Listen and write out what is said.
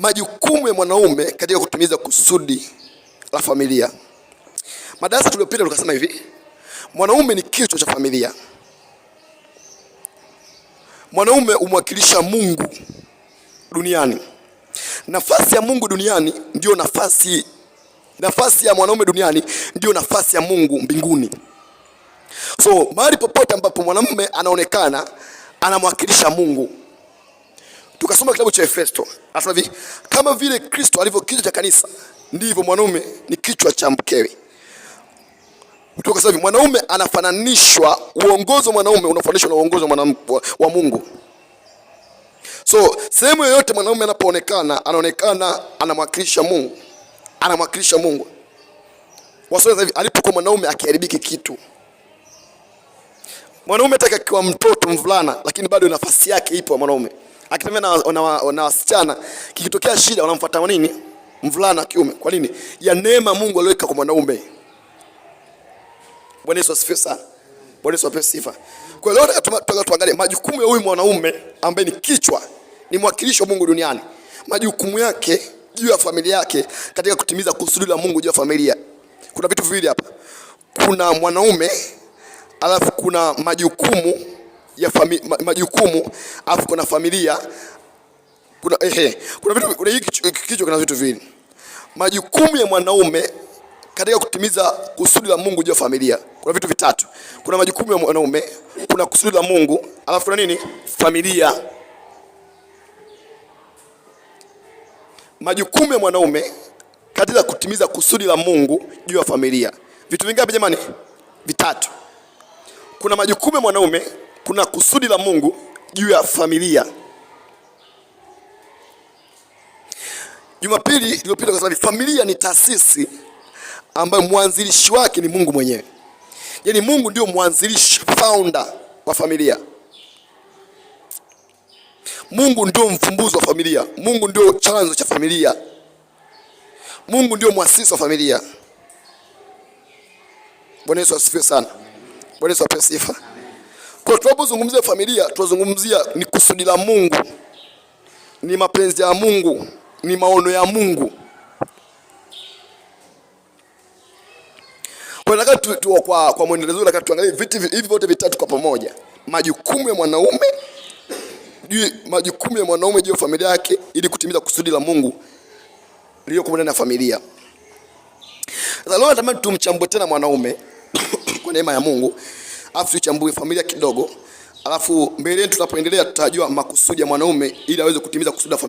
Majukumu ya mwanaume katika kutimiza kusudi la familia. Madarasa tuliyopita tukasema hivi, mwanaume ni kichwa cha familia. Mwanaume umwakilisha Mungu duniani. Nafasi ya Mungu duniani ndio nafasi ya mwanaume duniani ndio nafasi ya Mungu mbinguni. So mahali popote ambapo mwanamume anaonekana anamwakilisha Mungu. Tukasoma kitabu cha Efeso. Anasema hivi, kama vile Kristo alivyo kichwa cha kanisa, ndivyo mwanaume ni kichwa cha mkewe. Tukasema hivi, mwanaume anafananishwa, uongozi wa mwanaume unafananishwa na uongozi wa Mungu. So sehemu yoyote mwanaume anapoonekana, anaonekana anamwakilisha Mungu. Anamwakilisha Mungu. Wasema hivi, alipokuwa mwanaume akiharibiki kitu. Mwanaume atakakiwa mtoto mvulana, lakini bado nafasi yake ipo mwanaume. Akitembea na wasichana, kikitokea shida wanamfuata nini? Mvulana kiume. Kwa nini? Ya neema Mungu aliyoweka kwa mwanaume. Bwana Yesu asifiwe sana. Bwana Yesu apewe sifa. Kwa hiyo leo tunataka tuangalie majukumu ya huyu mwanaume ambaye ni kichwa, ni mwakilishi wa Mungu duniani. Majukumu yake juu ya familia yake katika kutimiza kusudi la Mungu juu ya familia. Kuna vitu viwili hapa. Kuna mwanaume, alafu kuna majukumu ya majukumu, alafu kuna familia. Kuna hiki kichwa kuna vitu viwili. Majukumu ya mwanaume katika kutimiza kusudi la Mungu juu ya familia. Kuna vitu vitatu. Kuna majukumu ya mwanaume, kuna kusudi la Mungu, alafu kuna nini? Familia. Majukumu ya mwanaume katika kutimiza kusudi la Mungu juu ya familia. Vitu vingapi jamani? Vitatu. Kuna majukumu ya mwanaume, kuna kusudi la Mungu juu ya familia. Jumapili iliyopita kwa sababu familia ni taasisi ambayo mwanzilishi wake ni Mungu mwenyewe. Yaani Mungu ndio mwanzilishi, founder wa familia. Mungu ndio mfumbuzi wa familia. Mungu ndio chanzo cha familia. Mungu ndio muasisi wa familia. Bwana Yesu asifiwe sana. Bwana Yesu apewe sifa. Kwa tunapozungumzia familia, tunazungumzia ni kusudi la Mungu. Ni mapenzi ya Mungu, ni maono ya Mungu. Kwa nataka kwa mwendelezo nataka tuangalie vitu hivi vyote vitatu kwa pamoja. Majukumu ya mwanaume juu ya familia yake ili kutimiza kusudi la Mungu lililo ndani ya familia. Sasa leo natamani tumchambue tena mwanaume kwa neema ya Mungu. Alafu tuchambue familia kidogo. Alafu mbele tunapoendelea tutajua makusudi ya mwanaume ili aweze kutimiza kusudi la familia.